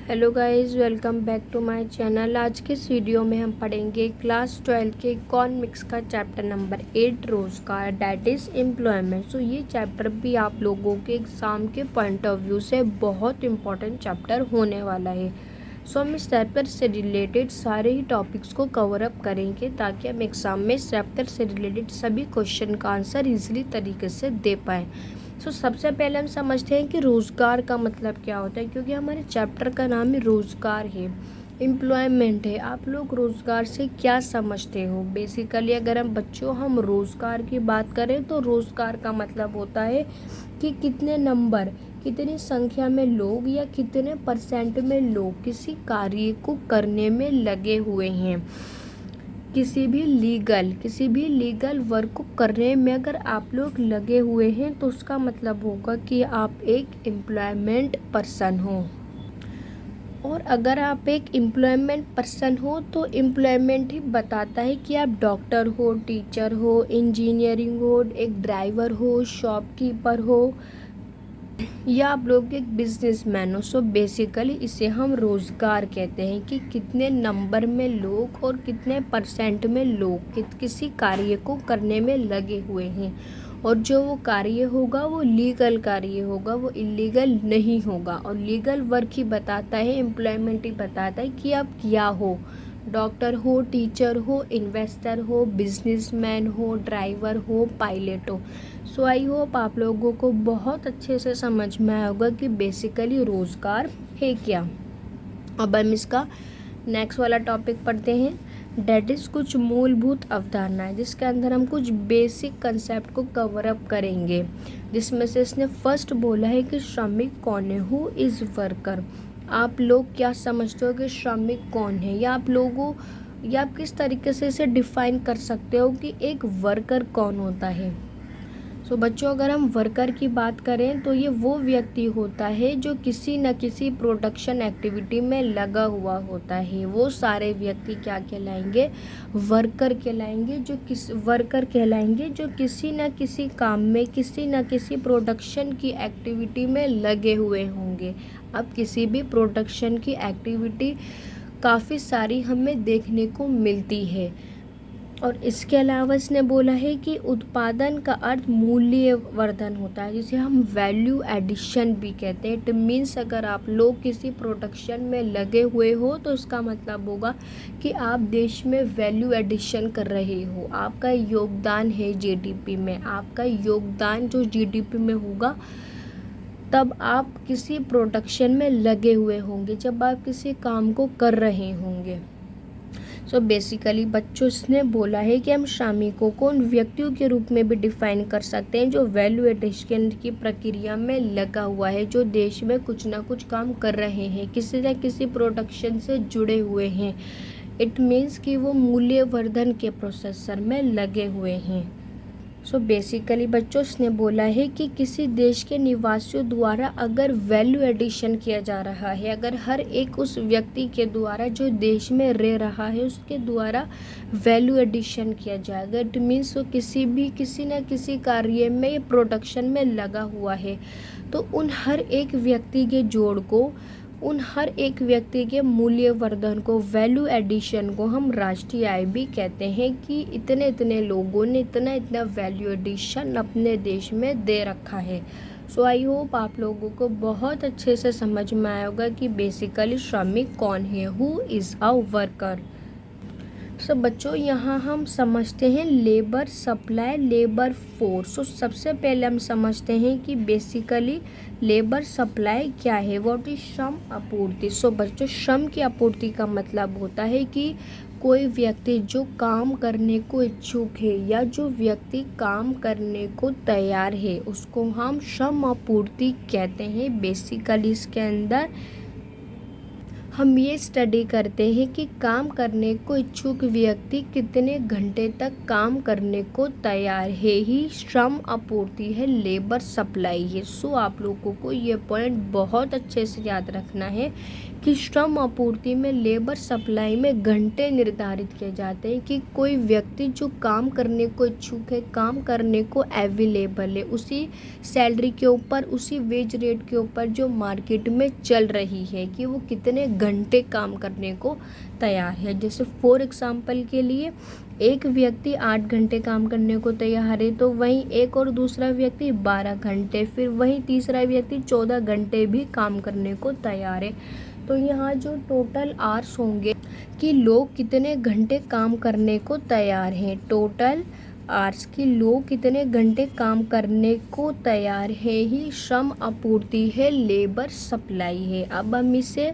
Hello guys, welcome back to my channel. आज के इस वीडियो में हम पढ़ेंगे क्लास 12 के इकोनॉमिक्स का चैप्टर नंबर 8 रोज़गार, डैट इज़ एम्प्लॉयमेंट। सो ये चैप्टर भी आप लोगों के एग्ज़ाम के पॉइंट ऑफ व्यू से बहुत इंपॉर्टेंट चैप्टर होने वाला है। सो हम इस चैप्टर से रिलेटेड सारे ही टॉपिक्स को कवर अप करेंगे ताकि हम एग्ज़ाम में इस चैप्टर से रिलेटेड सभी क्वेश्चन का आंसर ईजिली तरीके से दे पाएँ। सो सबसे पहले हम समझते हैं कि रोज़गार का मतलब क्या होता है, क्योंकि हमारे चैप्टर का नाम ही रोज़गार है, एम्प्लॉयमेंट है। आप लोग रोज़गार से क्या समझते हो? बेसिकली अगर हम रोज़गार की बात करें तो रोज़गार का मतलब होता है कि कितने नंबर, कितनी संख्या में लोग या कितने परसेंट में लोग किसी कार्य को करने में लगे हुए हैं। किसी भी लीगल वर्क को करने में अगर आप लोग लगे हुए हैं तो उसका मतलब होगा कि आप एक एम्प्लॉयमेंट पर्सन हो। और अगर आप एक एम्प्लॉयमेंट पर्सन हो तो एम्प्लॉयमेंट ही बताता है कि आप डॉक्टर हो, टीचर हो, इंजीनियरिंग हो, एक ड्राइवर हो, शॉपकीपर हो या आप लोग एक बिजनेसमैन हो। सो बेसिकली इसे हम रोज़गार कहते हैं कि कितने नंबर में लोग और कितने परसेंट में लोग किसी कार्य को करने में लगे हुए हैं, और जो वो कार्य होगा वो लीगल कार्य होगा, वो इलीगल नहीं होगा। और लीगल वर्क ही बताता है, एम्प्लॉयमेंट ही बताता है कि आप क्या हो, डॉक्टर हो, टीचर हो, इन्वेस्टर हो, बिजनेसमैन हो, ड्राइवर हो, पायलट हो। सो आई होप आप लोगों को बहुत अच्छे से समझ में आया होगा कि बेसिकली रोज़गार है क्या। अब हम इसका नेक्स्ट वाला टॉपिक पढ़ते हैं, डेट इज़ कुछ मूलभूत अवधारणा है जिसके अंदर हम कुछ बेसिक कंसेप्ट को कवर अप करेंगे, जिसमें से इसने फर्स्ट बोला है कि श्रमिक कौन है, हु इज़ वर्कर। आप लोग क्या समझते हो कि श्रमिक कौन है, या आप किस तरीके से इसे डिफाइन कर सकते हो कि एक वर्कर कौन होता है। सो बच्चों, अगर हम वर्कर की बात करें तो ये वो व्यक्ति होता है जो किसी न किसी प्रोडक्शन एक्टिविटी में लगा हुआ होता है। वो सारे व्यक्ति क्या कहलाएंगे? वर्कर कहलाएंगे। जो किसी न किसी काम में, किसी न किसी प्रोडक्शन की एक्टिविटी में लगे हुए होंगे। अब किसी भी प्रोडक्शन की एक्टिविटी काफ़ी सारी हमें देखने को मिलती है। और इसके अलावा इसने बोला है कि उत्पादन का अर्थ मूल्यवर्धन होता है, जिसे हम वैल्यू एडिशन भी कहते हैं। इट मीन्स अगर आप लोग किसी प्रोडक्शन में लगे हुए हो तो इसका मतलब होगा कि आप देश में वैल्यू एडिशन कर रहे हो, आपका योगदान है जीडीपी में। आपका योगदान जो जीडीपी में होगा तब आप किसी प्रोडक्शन में लगे हुए होंगे, जब आप किसी काम को कर रहे होंगे। सो बेसिकली बच्चों, इसने बोला है कि हम श्रमिकों को उन व्यक्तियों के रूप में भी डिफाइन कर सकते हैं जो वैल्यू एडिशन की प्रक्रिया में लगा हुआ है, जो देश में कुछ ना कुछ काम कर रहे हैं, किसी न किसी प्रोडक्शन से जुड़े हुए हैं। इट मीन्स कि वो मूल्यवर्धन के प्रोसेसर में लगे हुए हैं। सो बेसिकली बच्चों, इसने बोला है कि किसी देश के निवासियों द्वारा अगर वैल्यू एडिशन किया जा रहा है, अगर हर एक उस व्यक्ति के द्वारा जो देश में रह रहा है उसके द्वारा वैल्यू एडिशन किया जाएगा, इट मीन्स वो किसी न किसी कार्य में या प्रोडक्शन में लगा हुआ है, तो उन हर एक व्यक्ति के जोड़ को, उन हर एक व्यक्ति के मूल्यवर्धन को, वैल्यू एडिशन को हम राष्ट्रीय आय भी कहते हैं कि इतने इतने लोगों ने इतना इतना वैल्यू एडिशन अपने देश में दे रखा है। सो आई होप आप लोगों को बहुत अच्छे से समझ में आया होगा कि बेसिकली श्रमिक कौन है, हु इज़ अ वर्कर। सो बच्चों, यहाँ हम समझते हैं लेबर सप्लाई, लेबर फोर्स। तो सबसे पहले हम समझते हैं कि बेसिकली लेबर सप्लाई क्या है, व्हाट इज श्रम आपूर्ति। सो बच्चों, श्रम की आपूर्ति का मतलब होता है कि कोई व्यक्ति जो काम करने को इच्छुक है या जो व्यक्ति काम करने को तैयार है उसको हम श्रम आपूर्ति कहते हैं। बेसिकली इसके अंदर हम ये स्टडी करते हैं कि काम करने को इच्छुक व्यक्ति कितने घंटे तक काम करने को तैयार है, ही श्रम आपूर्ति है, लेबर सप्लाई है। सो आप लोगों को ये पॉइंट बहुत अच्छे से याद रखना है कि श्रम आपूर्ति में, लेबर सप्लाई में घंटे निर्धारित किए जाते हैं कि कोई व्यक्ति जो काम करने को इच्छुक है, काम करने को अवेलेबल है, उसी सैलरी के ऊपर, उसी वेज रेट के ऊपर जो मार्केट में चल रही है, कि वो कितने घंटे काम करने को तैयार है। जैसे फॉर एग्जांपल के लिए एक व्यक्ति 8 घंटे काम करने को तैयार है, तो वहीं एक और दूसरा व्यक्ति 12 घंटे, फिर वहीं तीसरा व्यक्ति 14 घंटे भी काम करने को तैयार है। तो यहाँ जो टोटल आवर्स होंगे कि लोग कितने घंटे काम करने को तैयार हैं, टोटल आवर्स की लोग कितने घंटे काम करने को तैयार है, ही श्रम आपूर्ति है, लेबर सप्लाई है। अब हम इसे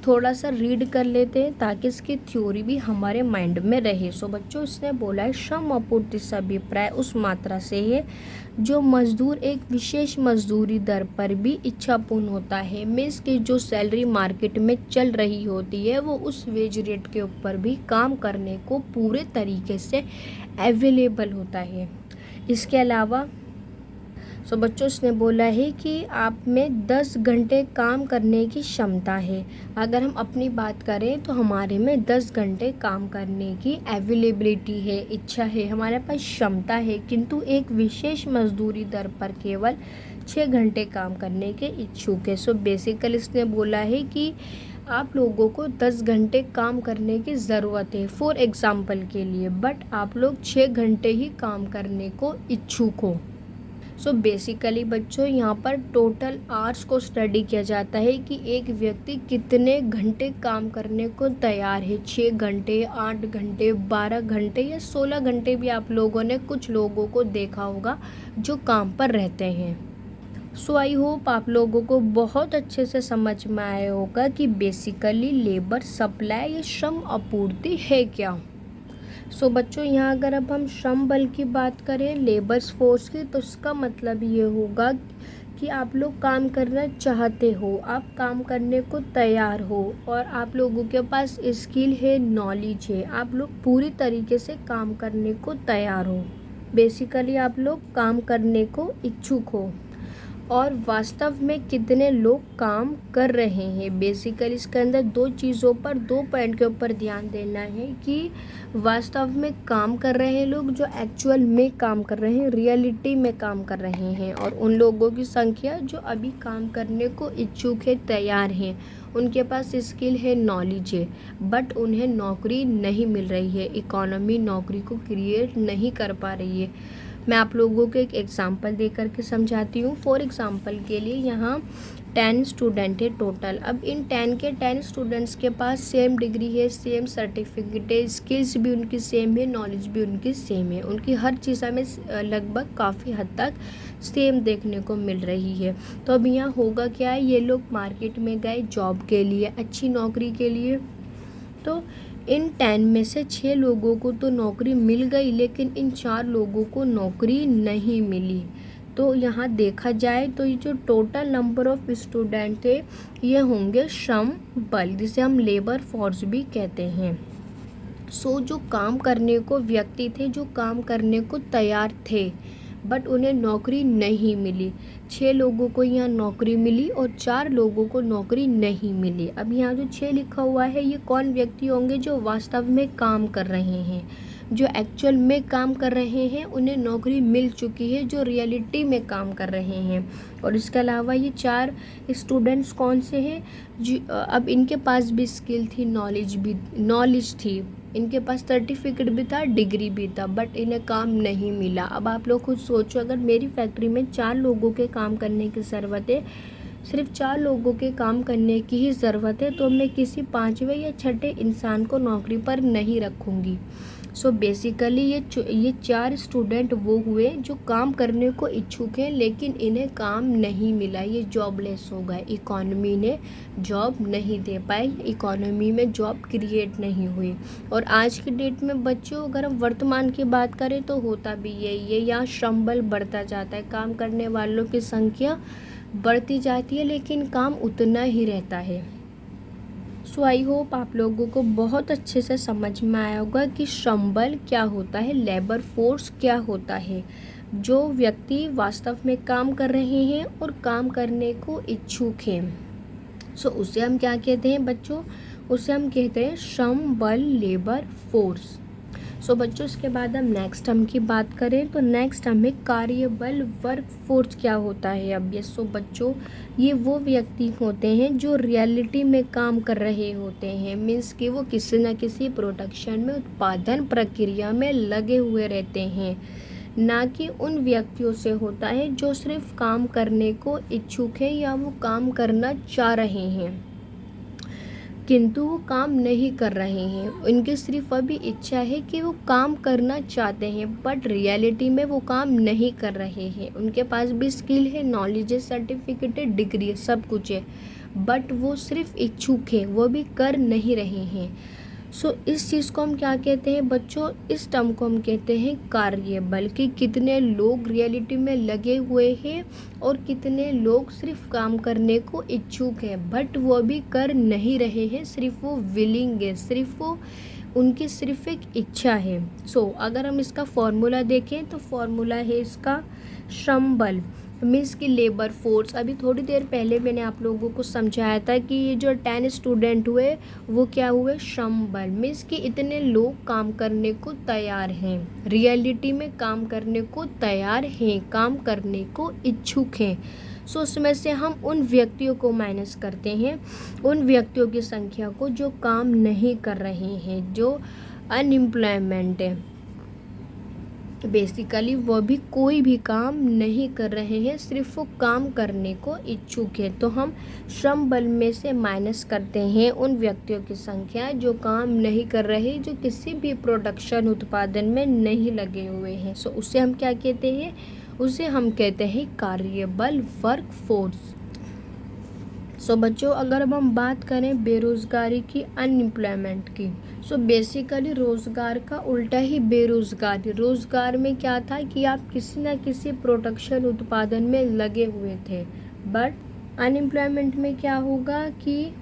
थोड़ा सा रीड कर लेते हैं ताकि इसकी थ्योरी भी हमारे माइंड में रहे। सो बच्चों, इसने बोला है श्रम आपूर्ति से अभिप्राय उस मात्रा से है जो मजदूर एक विशेष मजदूरी दर पर भी इच्छापूर्ण होता है। मीन्स की जो सैलरी मार्केट में चल रही होती है वो उस वेज रेट के ऊपर भी काम करने को पूरे तरीके से अवेलेबल होता है। इसके अलावा बच्चों, इसने बोला है कि आप में 10 घंटे काम करने की क्षमता है। अगर हम अपनी बात करें तो हमारे में 10 घंटे काम करने की अवेलेबिलिटी है, इच्छा है, हमारे पास क्षमता है, किंतु एक विशेष मजदूरी दर पर केवल 6 घंटे काम करने के इच्छुक है। सो बेसिकली इसने बोला है कि आप लोगों को 10 घंटे काम करने की ज़रूरत है फॉर एग्ज़ाम्पल के लिए, बट आप लोग 6 घंटे ही काम करने को इच्छुक हो। सो बेसिकली बच्चों, यहाँ पर टोटल आवर्स को स्टडी किया जाता है कि एक व्यक्ति कितने घंटे काम करने को तैयार है, 6 घंटे, 8 घंटे, 12 घंटे या 16 घंटे भी आप लोगों ने कुछ लोगों को देखा होगा जो काम पर रहते हैं। सो आई होप आप लोगों को बहुत अच्छे से समझ में आया होगा कि बेसिकली लेबर सप्लाई या श्रम आपूर्ति है क्या। सो बच्चों, यहाँ अगर अब हम श्रम बल की बात करें, लेबर्स फोर्स की, तो इसका मतलब ये होगा कि आप लोग काम करना चाहते हो, आप काम करने को तैयार हो और आप लोगों के पास स्किल है, नॉलेज है, आप लोग पूरी तरीके से काम करने को तैयार हो। बेसिकली आप लोग काम करने को इच्छुक हो। और वास्तव में कितने लोग काम कर रहे हैं, बेसिकली इसके अंदर 2 चीज़ों पर, 2 पॉइंट के ऊपर ध्यान देना है कि वास्तव में काम कर रहे हैं लोग, जो एक्चुअल में काम कर रहे हैं, रियलिटी में काम कर रहे हैं, और उन लोगों की संख्या जो अभी काम करने को इच्छुक है, तैयार हैं, उनके पास स्किल है, नॉलेज है, बट उन्हें नौकरी नहीं मिल रही है, इकोनॉमी नौकरी को क्रिएट नहीं कर पा रही है। मैं आप लोगों को एक एग्जांपल दे करके समझाती हूँ। फॉर एग्जांपल के लिए यहाँ 10 स्टूडेंट है टोटल। अब इन 10 स्टूडेंट्स के पास सेम डिग्री है, सेम सर्टिफिकेट है, स्किल्स भी उनकी सेम है, नॉलेज भी उनकी सेम है, उनकी हर चीज़ में लगभग काफ़ी हद तक सेम देखने को मिल रही है। तो अब यहाँ होगा क्या है, ये लोग मार्केट में गए जॉब के लिए, अच्छी नौकरी के लिए। तो इन 10 में से 6 लोगों को तो नौकरी मिल गई, लेकिन इन 4 लोगों को नौकरी नहीं मिली। तो यहाँ देखा जाए तो ये जो टोटल नंबर ऑफ स्टूडेंट थे, ये होंगे श्रम बल, जिसे हम लेबर फोर्स भी कहते हैं। सो जो काम करने को व्यक्ति थे, जो काम करने को तैयार थे, बट उन्हें नौकरी नहीं मिली। 6 लोगों को यहाँ नौकरी मिली और 4 लोगों को नौकरी नहीं मिली। अब यहाँ जो 6 लिखा हुआ है, ये कौन व्यक्ति होंगे जो वास्तव में काम कर रहे हैं, जो एक्चुअल में काम कर रहे हैं, उन्हें नौकरी मिल चुकी है, जो रियलिटी में काम कर रहे हैं। और इसके अलावा ये 4 स्टूडेंट्स कौन से हैं, जो अब इनके पास भी स्किल थी, नॉलेज थी, इनके पास सर्टिफिकेट भी था, डिग्री भी था, बट इन्हें काम नहीं मिला। अब आप लोग खुद सोचो, अगर मेरी फैक्ट्री में 4 लोगों के काम करने की ज़रूरत है, सिर्फ 4 लोगों के काम करने की ही ज़रूरत है, तो मैं किसी 5वें या 6ठे इंसान को नौकरी पर नहीं रखूँगी। सो बेसिकली ये 4 स्टूडेंट वो हुए जो काम करने को इच्छुक हैं, लेकिन इन्हें काम नहीं मिला, ये जॉबलेस हो गए, इकोनॉमी ने जॉब नहीं दे पाई, इकोनॉमी में जॉब क्रिएट नहीं हुई। और आज की डेट में बच्चों, अगर हम वर्तमान की बात करें तो होता भी यही है, यहाँ श्रम बल बढ़ता जाता है, काम करने वालों की संख्या बढ़ती जाती है, लेकिन काम उतना ही रहता है। सो आई होप आप लोगों को बहुत अच्छे से समझ में आया होगा कि श्रम बल क्या होता है, लेबर फोर्स क्या होता है। जो व्यक्ति वास्तव में काम कर रहे हैं और काम करने को इच्छुक हैं, सो उसे हम क्या कहते हैं बच्चों, उसे हम कहते हैं श्रम बल, लेबर फोर्स। सो बच्चों इसके बाद हम नेक्स्ट टर्म की बात करें तो नेक्स्ट टर्म है कार्यबल, वर्क फोर्स क्या होता है। अब ये सो बच्चों ये वो व्यक्ति होते हैं जो रियलिटी में काम कर रहे होते हैं, मीन्स कि वो किसी न किसी प्रोडक्शन में, उत्पादन प्रक्रिया में लगे हुए रहते हैं, ना कि उन व्यक्तियों से होता है जो सिर्फ काम करने को इच्छुक है या वो काम करना चाह रहे हैं किंतु वो काम नहीं कर रहे हैं। उनकी सिर्फ अभी इच्छा है कि वो काम करना चाहते हैं बट रियलिटी में वो काम नहीं कर रहे हैं। उनके पास भी स्किल है, नॉलेज है, सर्टिफिकेट है, डिग्री है, सब कुछ है, बट वो सिर्फ इच्छुक है, वो भी कर नहीं रहे हैं। सो इस चीज़ को हम क्या कहते हैं बच्चों, इस टर्म को हम कहते हैं कार्यबल। कि कितने लोग रियलिटी में लगे हुए हैं और कितने लोग सिर्फ काम करने को इच्छुक हैं बट वो भी कर नहीं रहे हैं, सिर्फ वो विलिंग है, सिर्फ वो उनकी सिर्फ एक इच्छा है। सो अगर हम इसका फॉर्मूला देखें तो फॉर्मूला है इसका श्रम बल मीन्स की लेबर फोर्स। अभी थोड़ी देर पहले मैंने आप लोगों को समझाया था कि ये जो 10 स्टूडेंट हुए वो क्या हुए, श्रम बल। मीन्स कि इतने लोग काम करने को तैयार हैं, रियलिटी में काम करने को तैयार हैं, काम करने को इच्छुक हैं। सो उसमें से हम उन व्यक्तियों को माइनस करते हैं, उन व्यक्तियों की संख्या को जो काम नहीं कर रहे हैं, जो अनएम्प्लॉयमेंट है। बेसिकली वो भी कोई भी काम नहीं कर रहे हैं, सिर्फ वो काम करने को इच्छुक है। तो हम श्रम बल में से माइनस करते हैं उन व्यक्तियों की संख्या जो काम नहीं कर रहे, जो किसी भी प्रोडक्शन, उत्पादन में नहीं लगे हुए हैं। सो उसे हम क्या कहते हैं, उसे हम कहते हैं कार्यबल, वर्क फोर्स। सो बच्चों अगर अब हम बात करें बेरोज़गारी की, अनएम्प्लॉयमेंट की, सो बेसिकली रोज़गार का उल्टा ही बेरोज़गारी। रोज़गार में क्या था कि आप किसी न किसी प्रोडक्शन, उत्पादन में लगे हुए थे, बट अनएम्प्लॉयमेंट में क्या होगा कि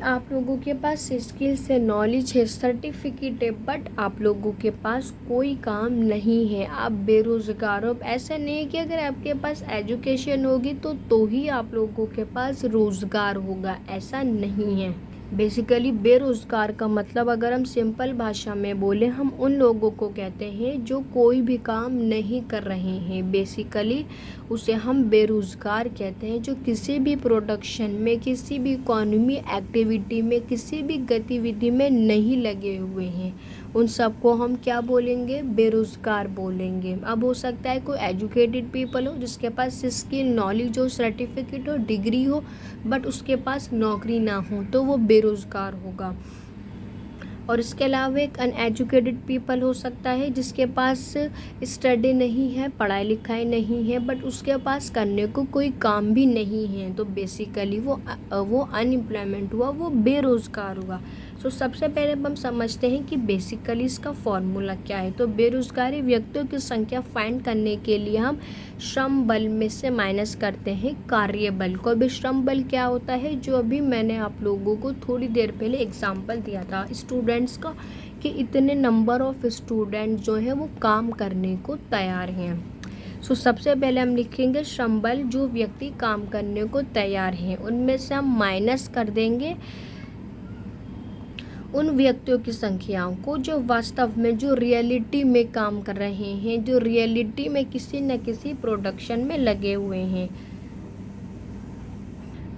आप लोगों के पास स्किल्स है, नॉलेज है, सर्टिफिकेट है, बट आप लोगों के पास कोई काम नहीं है, आप बेरोज़गार हो। ऐसा नहीं है कि अगर आपके पास एजुकेशन होगी तो ही आप लोगों के पास रोज़गार होगा, ऐसा नहीं है। बेसिकली बेरोज़गार का मतलब अगर हम सिंपल भाषा में बोले, हम उन लोगों को कहते हैं जो कोई भी काम नहीं कर रहे हैं। बेसिकली उसे हम बेरोज़गार कहते हैं, जो किसी भी प्रोडक्शन में, किसी भी इकोनॉमी एक्टिविटी में, किसी भी गतिविधि में नहीं लगे हुए हैं। उन सबको हम क्या बोलेंगे, बेरोज़गार बोलेंगे। अब हो सकता है कोई एजुकेटेड पीपल हो जिसके पास स्किल, नॉलेज हो, सर्टिफिकेट हो, डिग्री हो, बट उसके पास नौकरी ना हो तो वो बेरोज़गार होगा। और इसके अलावा एक अनएजुकेटेड पीपल हो सकता है जिसके पास स्टडी नहीं है, पढ़ाई लिखाई नहीं है, बट उसके पास करने को कोई काम भी नहीं है, तो बेसिकली वो अनएम्प्लॉयमेंट हुआ, वो बेरोज़गार हुआ। सो सबसे पहले हम समझते हैं कि बेसिकली इसका फॉर्मूला क्या है। तो बेरोज़गारी व्यक्तियों की संख्या फाइंड करने के लिए हम श्रम बल में से माइनस करते हैं कार्यबल को। अभी श्रम बल क्या होता है, जो अभी मैंने आप लोगों को थोड़ी देर पहले एग्जाम्पल दिया था स्टूडेंट्स का, कि इतने नंबर ऑफ स्टूडेंट जो है वो काम करने को तैयार हैं। सो सबसे पहले हम लिखेंगे श्रम बल, जो व्यक्ति काम करने को तैयार हैं, उनमें से हम माइनस कर देंगे उन व्यक्तियों की संख्याओं को जो वास्तव में, जो रियलिटी में काम कर रहे हैं, जो रियलिटी में किसी न किसी प्रोडक्शन में लगे हुए हैं।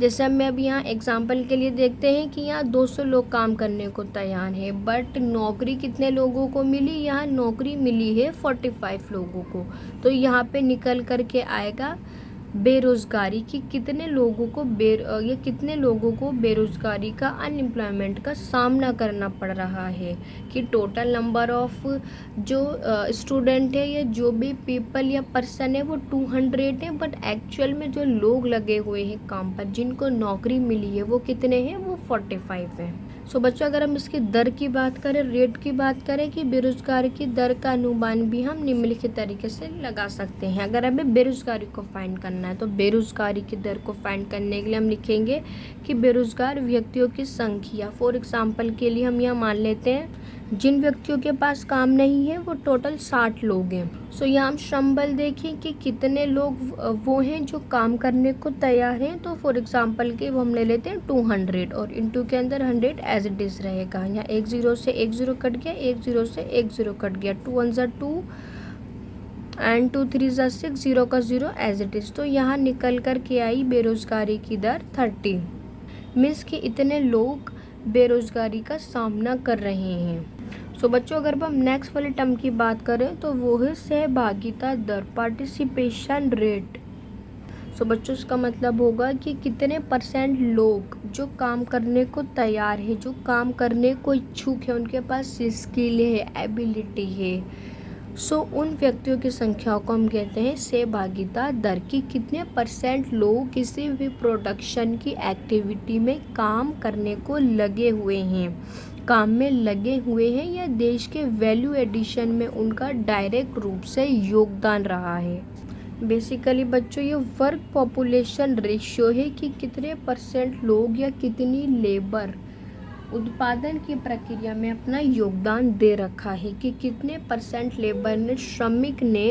जैसे हम अब यहाँ एग्जाम्पल के लिए देखते हैं कि यहाँ 200 लोग काम करने को तैयार हैं, बट नौकरी कितने लोगों को मिली, यहाँ नौकरी मिली है 45 लोगों को। तो यहाँ पे निकल करके आएगा बेरोज़गारी की कितने लोगों को कितने लोगों को बेरोज़गारी का, अनएम्प्लॉयमेंट का सामना करना पड़ रहा है। कि टोटल नंबर ऑफ जो स्टूडेंट है या जो भी पीपल या पर्सन है वो 200 है, बट एक्चुअल में जो लोग लगे हुए हैं काम पर, जिनको नौकरी मिली है, वो कितने हैं, वो 45 हैं। सो बच्चों अगर हम इसकी दर की बात करें, रेट की बात करें कि बेरोजगारी की दर का अनुमान भी हम निम्नलिखित तरीके से लगा सकते हैं। अगर हमें बेरोजगारी को फाइंड करना है तो बेरोजगारी की दर को फाइंड करने के लिए हम लिखेंगे कि बेरोजगार व्यक्तियों की संख्या। फॉर एग्जाम्पल के लिए हम यह मान लेते हैं जिन व्यक्तियों के पास काम नहीं है वो टोटल 60 लोग हैं। सो यहाँ हम श्रम बल देखें कि कितने लोग वो हैं जो काम करने को तैयार हैं। तो फॉर एग्जांपल के वो हम ले लेते हैं 200 और इंटू के अंदर 100 एज इट इज़ रहेगा। यहाँ 1 0 से 1 0 कट गया, 1 0 से 1 0 कट गया, 2 1 ज़ा 2 एंड 2 3 ज़ा 6, 0 का 0 एज इट इज़। तो यहाँ निकल कर के आई बेरोजगारी की दर 30। मीन्स कि इतने लोग बेरोजगारी का सामना कर रहे हैं। सो बच्चों अगर हम नेक्स्ट वाले टर्म की बात करें तो वो है सहभागिता दर, पार्टिसिपेशन रेट। सो बच्चों इसका मतलब होगा कि कितने % लोग जो काम करने को तैयार है, जो काम करने को इच्छुक है, उनके पास स्किल है, एबिलिटी है। सो उन व्यक्तियों की संख्या को हम कहते हैं सहभागिता दर, कि कितने % लोग किसी भी प्रोडक्शन की एक्टिविटी में काम करने को लगे हुए हैं, काम में लगे हुए हैं, या देश के वैल्यू एडिशन में उनका डायरेक्ट रूप से योगदान रहा है। बेसिकली बच्चों ये वर्क पॉपुलेशन रेशियो है कि कितने % लोग या कितनी लेबर उत्पादन की प्रक्रिया में अपना योगदान दे रखा है, कि कितने % लेबर ने, श्रमिक ने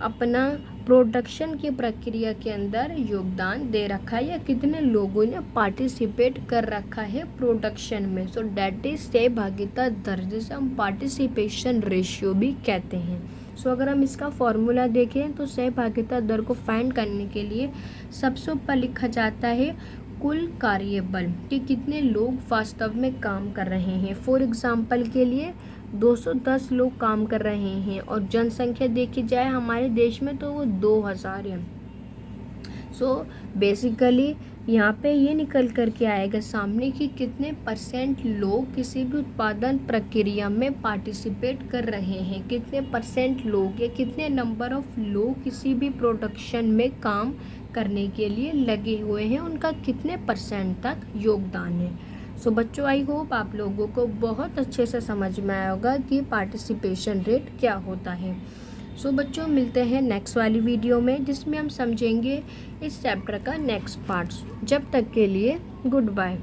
अपना प्रोडक्शन की प्रक्रिया के अंदर योगदान दे रखा है, या कितने लोगों ने पार्टिसिपेट कर रखा है प्रोडक्शन में। सो डैट इज सहभागिता दर, जिसे हम पार्टिसिपेशन रेशियो भी कहते हैं। सो अगर हम इसका फॉर्मूला देखें तो सहभागिता दर को फाइंड करने के लिए सबसे ऊपर लिखा जाता है कुल कार्यबल, कि कितने लोग वास्तव में काम कर रहे हैं। फॉर एग्जाम्पल के लिए 210 लोग काम कर रहे हैं और जनसंख्या देखी जाए हमारे देश में तो वो 2000 है। सो बेसिकली यहाँ पे ये निकल कर के आएगा सामने कि कितने % लोग किसी भी उत्पादन प्रक्रिया में पार्टिसिपेट कर रहे हैं, कितने % लोग या कितने नंबर ऑफ लोग किसी भी प्रोडक्शन में काम करने के लिए लगे हुए हैं, उनका कितने % तक योगदान है। सो बच्चों आई होप आप लोगों को बहुत अच्छे से समझ में आया होगा कि पार्टिसिपेशन रेट क्या होता है। सो बच्चों मिलते हैं नेक्स्ट वाली वीडियो में, जिसमें हम समझेंगे इस चैप्टर का नेक्स्ट पार्ट्स। जब तक के लिए गुड बाय।